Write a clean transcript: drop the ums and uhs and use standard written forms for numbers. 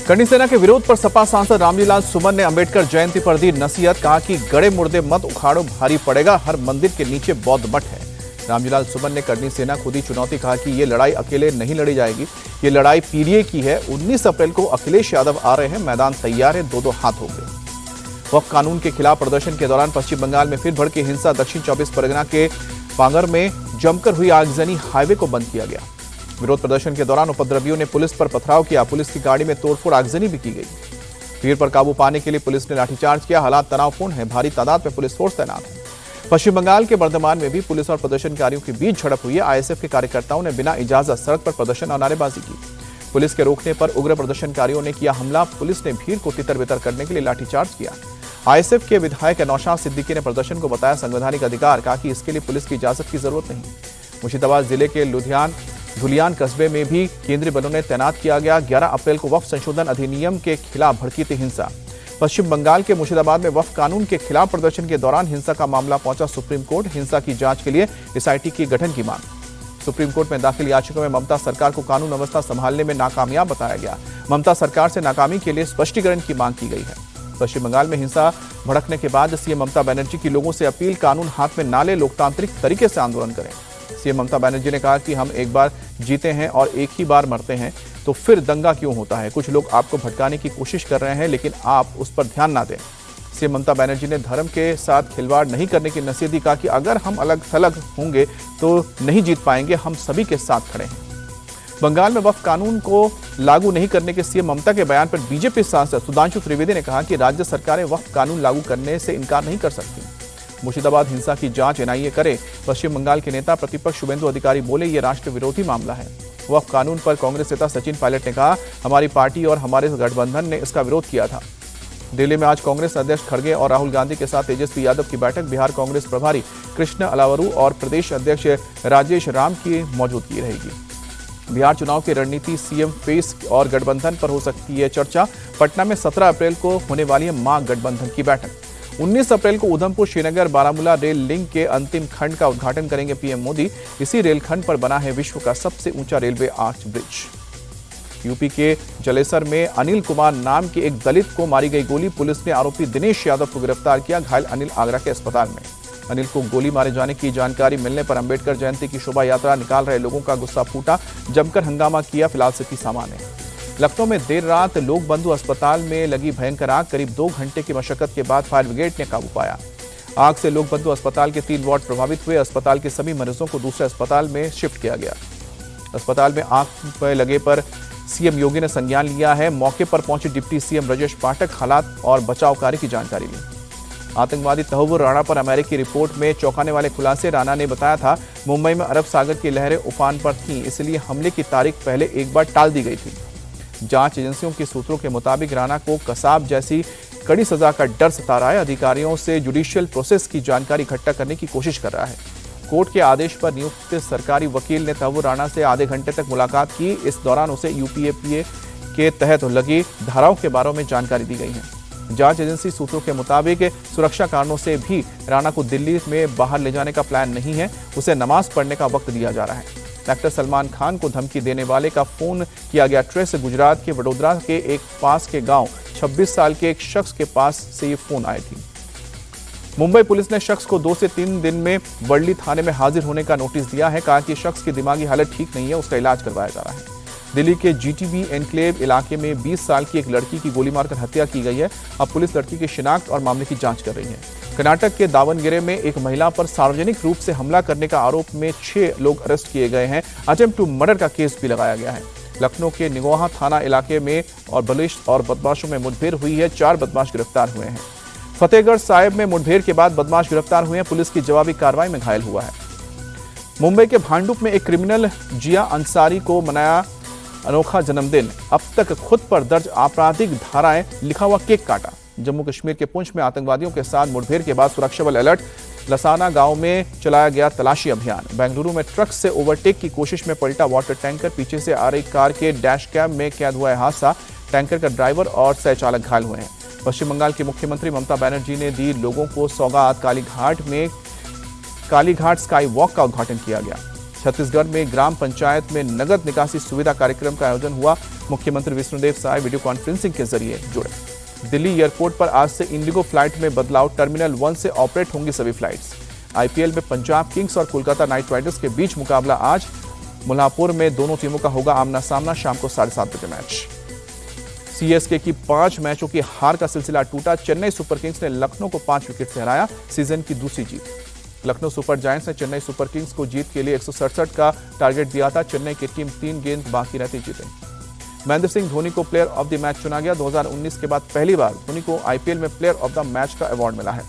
करनी सेना के विरोध पर सपा सांसद रामलीलाल सुमन ने अंबेडकर जयंती पर दी नसीहत। कहा कि गड़े मुर्दे मत उखाड़ो, भारी पड़ेगा, हर मंदिर के नीचे बौद्ध मठ है। रामलीलाल सुमन ने करनी सेना को दी चुनौती। कहा कि ये लड़ाई अकेले नहीं लड़ी जाएगी, ये लड़ाई पीडीए की है। 19 अप्रैल को अखिलेश यादव आ रहे हैं, मैदान तैयार है, दो हाथ होंगे। वक्फ कानून के खिलाफ प्रदर्शन के दौरान पश्चिम बंगाल में फिर भड़की हिंसा। दक्षिण 24 परगना के पांगर में जमकर हुई आगजनी, हाईवे को बंद किया गया। विरोध प्रदर्शन के दौरान उपद्रवियों ने पुलिस पर पथराव किया, पुलिस की गाड़ी में तोड़फोड़, आगजनी भी की गई। भीड़ पर काबू पाने के लिए पुलिस ने लाठीचार्ज किया। हालात तनावपूर्ण है, भारी तादाद में पुलिस फोर्स तैनात है। पश्चिम बंगाल के बर्धमान में भी पुलिस और प्रदर्शनकारियों के बीच झड़प हुई है। आईएसएफ के कार्यकर्ताओं ने बिना इजाजत सड़क पर प्रदर्शन और नारेबाजी की। पुलिस के रोकने पर उग्र प्रदर्शनकारियों ने किया हमला। पुलिस ने भीड़ को तितर-बितर करने के लिए लाठीचार्ज किया। आईएसएफ के विधायक नौशाद सिद्दीकी ने प्रदर्शन को बताया संवैधानिक अधिकार। कहा कि इसके लिए पुलिस की इजाजत की जरूरत नहीं। मुर्शिदाबाद जिले के धुलियान कस्बे में भी केंद्रीय बलों ने तैनात किया गया। 11 अप्रैल को वक्फ संशोधन अधिनियम के खिलाफ भड़की थी हिंसा। पश्चिम बंगाल के मुर्शिदाबाद में वक्फ कानून के खिलाफ प्रदर्शन के दौरान हिंसा का मामला पहुंचा सुप्रीम कोर्ट। हिंसा की जांच के लिए एसआईटी के गठन की मांग। सुप्रीम कोर्ट में दाखिल याचिका में ममता सरकार को कानून व्यवस्था संभालने में नाकामयाब बताया गया। ममता सरकार से नाकामी के लिए स्पष्टीकरण की मांग की गई है। पश्चिम बंगाल में हिंसा भड़कने के बाद सीएम ममता बनर्जी की लोगों से अपील, कानून हाथ में ना ले, लोकतांत्रिक तरीके से आंदोलन करें। सीएम ममता बनर्जी ने कहा कि हम एक बार जीते हैं और एक ही बार मरते हैं, तो फिर दंगा क्यों होता है? कुछ लोग आपको भटकाने की कोशिश कर रहे हैं, लेकिन आप उस पर ध्यान ना दें। सीएम ममता बनर्जी ने धर्म के साथ खिलवाड़ नहीं करने की नसीहत दी। कहा कि अगर हम अलग थलग होंगे तो नहीं जीत पाएंगे, हम सभी के साथ खड़े हैं। बंगाल में वक्फ कानून को लागू नहीं करने के सीएम ममता के बयान पर बीजेपी सांसद सुधांशु त्रिवेदी ने कहा कि राज्य सरकारें वक्फ कानून लागू करने से इनकार नहीं कर सकती। मुर्शिदाबाद हिंसा की जांच एनआईए करे। पश्चिम बंगाल के नेता प्रतिपक्ष शुभेंदु अधिकारी बोले, ये राष्ट्र विरोधी मामला है। वक्फ कानून पर कांग्रेस नेता सचिन पायलट ने कहा, हमारी पार्टी और हमारे गठबंधन ने इसका विरोध किया था। दिल्ली में आज कांग्रेस अध्यक्ष खड़गे और राहुल गांधी के साथ तेजस्वी यादव की बैठक। बिहार कांग्रेस प्रभारी कृष्ण अलावरू और प्रदेश अध्यक्ष राजेश राम की मौजूदगी रहेगी। बिहार चुनाव की रणनीति, सीएम फेस और गठबंधन पर हो सकती है चर्चा। पटना में 17 अप्रैल को होने वाली है महागठबंधन की बैठक। 19 अप्रैल को उधमपुर श्रीनगर बारामूला रेल लिंक के अंतिम खंड का उद्घाटन करेंगे पीएम मोदी। इसी रेलखंड पर बना है विश्व का सबसे ऊंचा रेलवे आर्च ब्रिज। यूपी के जलेसर में अनिल कुमार नाम के एक दलित को मारी गई गोली। पुलिस ने आरोपी दिनेश यादव को गिरफ्तार किया। घायल अनिल आगरा के अस्पताल में। अनिल को गोली मारे जाने की जानकारी मिलने पर अंबेडकर जयंती की शोभा यात्रा निकाल रहे लोगों का गुस्सा फूटा, जमकर हंगामा किया। फिलहाल स्थिति सामान्य है। लखनऊ में देर रात लोक बंधु अस्पताल में लगी भयंकर आग। करीब 2 घंटे की मशक्कत के बाद फायर ब्रिगेड ने काबू पाया। आग से लोक बंधु अस्पताल के 3 वार्ड प्रभावित हुए। अस्पताल के सभी मरीजों को दूसरे अस्पताल में शिफ्ट किया गया। अस्पताल में आग पर लगे पर सीएम योगी ने संज्ञान लिया है। मौके पर पहुंचे डिप्टी सीएम ब्रजेश पाठक हालात और बचाव कार्य की जानकारी ली। आतंकवादी तहव्वुर राणा पर अमेरिकी रिपोर्ट में चौंकाने वाले खुलासे। राणा ने बताया था, मुंबई में अरब सागर की लहरें उफान पर थीं, इसलिए हमले की तारीख पहले एक बार टाल दी गई थी। जांच एजेंसियों के सूत्रों के मुताबिक राणा को कसाब जैसी कड़ी सजा का डर सता रहा है। अधिकारियों से जुडिशियल प्रोसेस की जानकारी इकट्ठा करने की कोशिश कर रहा है। कोर्ट के आदेश पर नियुक्त सरकारी वकील ने तहव्वुर राणा से आधे घंटे तक मुलाकात की। इस दौरान उसे यूपीए के तहत लगी धाराओं के बारे में जानकारी दी गई है। जांच एजेंसी सूत्रों के मुताबिक सुरक्षा कारणों से भी राणा को दिल्ली में बाहर ले जाने का प्लान नहीं है। उसे नमाज पढ़ने का वक्त दिया जा रहा है। एक्टर सलमान खान को धमकी देने वाले का फोन किया गया ट्रेस। गुजरात के वडोदरा के एक पास के गांव 26 साल के एक शख्स के पास से ये फोन आई थी। मुंबई पुलिस ने शख्स को 2 से 3 दिन में वर्ली थाने में हाजिर होने का नोटिस दिया है। कहा कि शख्स की दिमागी हालत ठीक नहीं है, उसका इलाज करवाया जा रहा है। दिल्ली के जीटीबी एनक्लेव इलाके में 20 साल की एक लड़की की गोली मारकर हत्या की गई है। अब पुलिस लड़की की शिनाख्त और मामले की जांच कर रही है। कर्नाटक के दावनगेरे में एक महिला पर सार्वजनिक रूप से हमला करने का आरोप में 6 लोग अरेस्ट किए गए हैं। अटेम्प्ट टू मर्डर का केस भी लगाया गया है। लखनऊ के निगोहा थाना इलाके में और पुलिस और बदमाशों में मुठभेड़ हुई है। 4 बदमाश गिरफ्तार हुए हैं। फतेहगढ़ साहिब में मुठभेड़ के बाद बदमाश गिरफ्तार हुए हैं। पुलिस की जवाबी कार्रवाई में घायल हुआ है। मुंबई के भांडुप में एक क्रिमिनल जिया अंसारी को मनाया अनोखा जन्मदिन। अब तक खुद पर दर्ज आपराधिक धाराएं लिखा हुआ केक काटा। जम्मू कश्मीर के पुंछ में आतंकवादियों के साथ मुठभेड़ के बाद सुरक्षा बल अलर्ट। लसाना गांव में चलाया गया तलाशी अभियान। बेंगलुरु में ट्रक से ओवरटेक की कोशिश में पलटा वाटर टैंकर। पीछे से आ रही कार के डैश कैम में कैद हुआ है हादसा। टैंकर का ड्राइवर और सह चालक घायल हुए हैं। पश्चिम बंगाल की मुख्यमंत्री ममता बनर्जी ने दी लोगों को सौगात। कालीघाट स्काई वॉक का उद्घाटन किया गया। छत्तीसगढ़ में ग्राम पंचायत में नगद निकासी सुविधा कार्यक्रम का आयोजन हुआ। मुख्यमंत्री विष्णुदेव साय वीडियो कॉन्फ्रेंसिंग के जरिए जुड़े। दिल्ली एयरपोर्ट पर आज से इंडिगो फ्लाइट में बदलाव, टर्मिनल 1 से ऑपरेट होंगी सभी फ्लाइट्स। आईपीएल में पंजाब किंग्स और कोलकाता नाइट राइडर्स के बीच मुकाबला आज मुल्लांपुर में दोनों टीमों का होगा आमना सामना, शाम को 7:30 बजे मैच। सीएसके की 5 मैचों की हार का सिलसिला टूटा, चेन्नई सुपर किंग्स ने लखनऊ को 5 विकेट से हराया, सीजन की दूसरी जीत। लखनऊ सुपर जायंट्स ने चेन्नई सुपर किंग्स को जीत के लिए 167 का टारगेट दिया था, चेन्नई की टीम 3 गेंद बाकी रहते जीते। महेंद्र सिंह धोनी को प्लेयर ऑफ द मैच चुना गया, 2019 के बाद पहली बार धोनी को आईपीएल में प्लेयर ऑफ द मैच का अवार्ड मिला है।